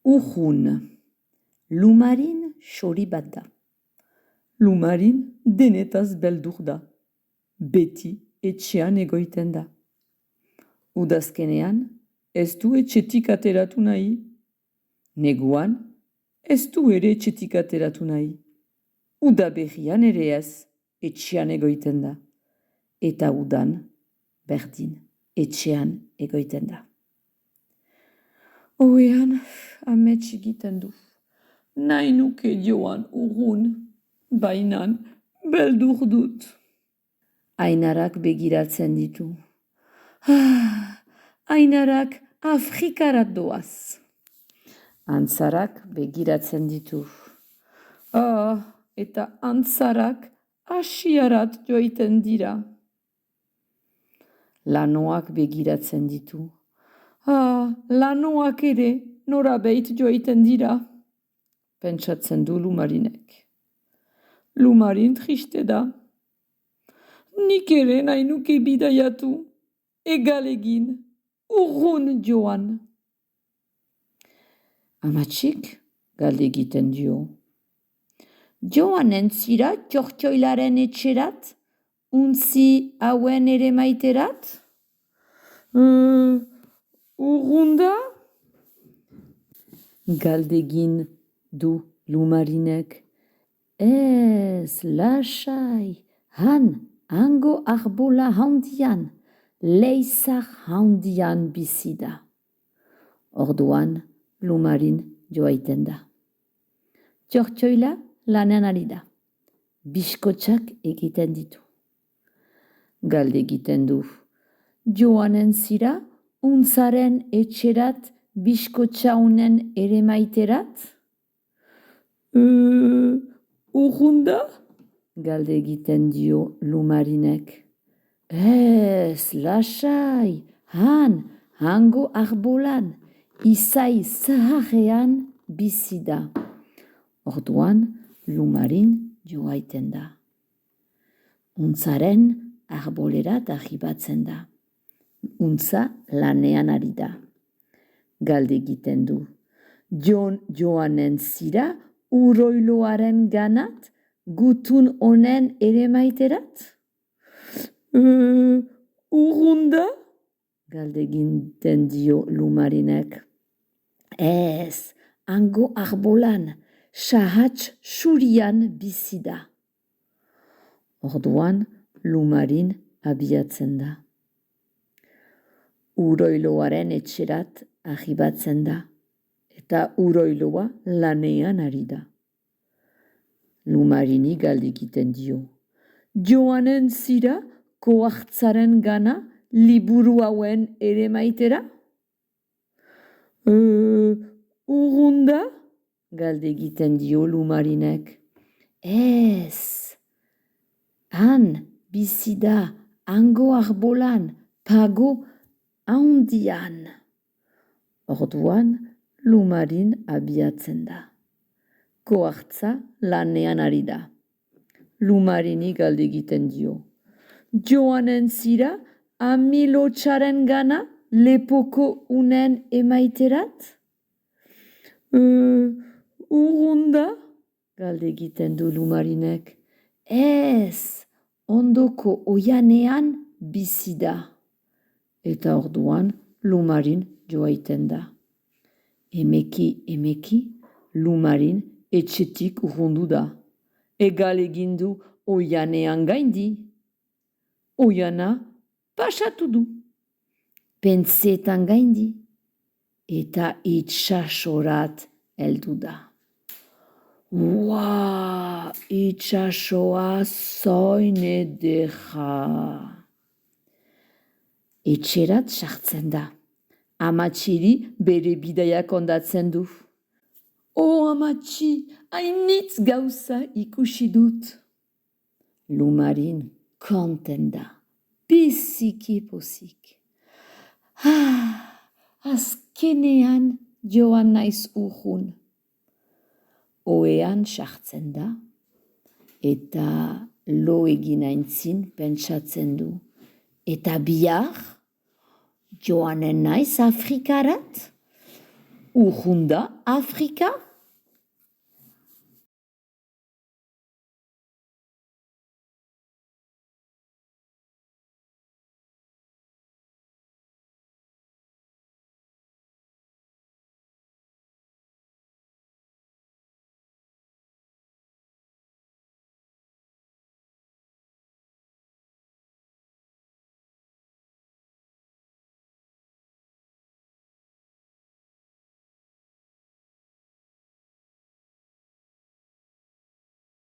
Urrun, lumarin xori bat da. Lumarin denetaz beldur da. Beti etxean egoiten da. Udazkenean ez du etxetik ateratu nahi. Neguan ez du ere etxetik ateratu nahi. Udaberrian ere ez etxean egoiten da. Eta udan berdin etxean egoiten da. Oean amets egiten du. Nahi nuke joan urrun, bainan beldur dut. Ainarak begiratzen ditu. Ainarak Afrikarat doaz. Antzarak begiratzen ditu. Eta antzarak Asiarat joiten dira. Lanoak begiratzen ditu. Lanoak ere norabeit joiten dira. Pentsatzen du Lumarinek. Lumarin triste da. Nik ere nahi nuke bidaiatu. Egalegin, urrun joan. Amatxik galde egiten dio. Joanen zira txortxoilaren etxerat? Untzi hauen ere maiterat? Urrun da? Galdegin du Lumarinek. Ez, lasai, hango arbola handian, leizar handian bizi da. Orduan Lumarin joaiten da. Txortxoila lanean ari da. Biskotxak egiten ditu. Galde egiten du. Joanen zira, untzaren etxerat biskotxa honen ere maiterat? Urrun da? Galde egiten dio Lumarinek. Ez, lasai, hango arbolan, izai zaharrean bizi da. Orduan Lumarin joaiten da. Untzaren arbolerat arribatzen da. Untza lanean ari da. Galde egiten du. Joanen zira uroiloaren ganat, gutun honen ere maiterat? Urrun da? Galde egiten dio Lumarinek. Ez, hango arbolan, sahatz surian bizi da. Orduan Lumarin abiatzen da. Uroiloaren etxerat arribatzen da. Eta uroiloa lanean ari da. Lumarini galde egiten dio. Joanen zira koartzaren gana liburu hauen ere maitera? Urrun da? Galde egiten dio Lumarinek. Ez, bizi da, hango arbolan, pago handian. Orduan Lumarin abiatzen da. Koartza lanean ari da. Lumarini galde egiten dio. Joanen zira amilotxaren gana lepoko unen emaiterat? Urrun da? Galde egiten du Lumarinek. Ez, ondoko oianean bizi da. Eta orduan Lumarin joaiten da. Emeki, Lumarin etxetik urrundu da. Egal egindu oianean gaindi. Oiana pasatu du. Pentsetan gaindi. Eta itxasorat heldu da. Itxasoa zoin ederra. Etxerat sartzen da. Amatxiri bere bidaia kondatzen du. Amatxi, hainitz gauza ikusi dut. Lumarin konten da, biziki pozik. Azkenean joan naiz urrun. Oean sartzen da, eta lo egin aintzin pentsatzen du. Eta bihar, joanen naiz Afrikarat? Urrunda Afrika?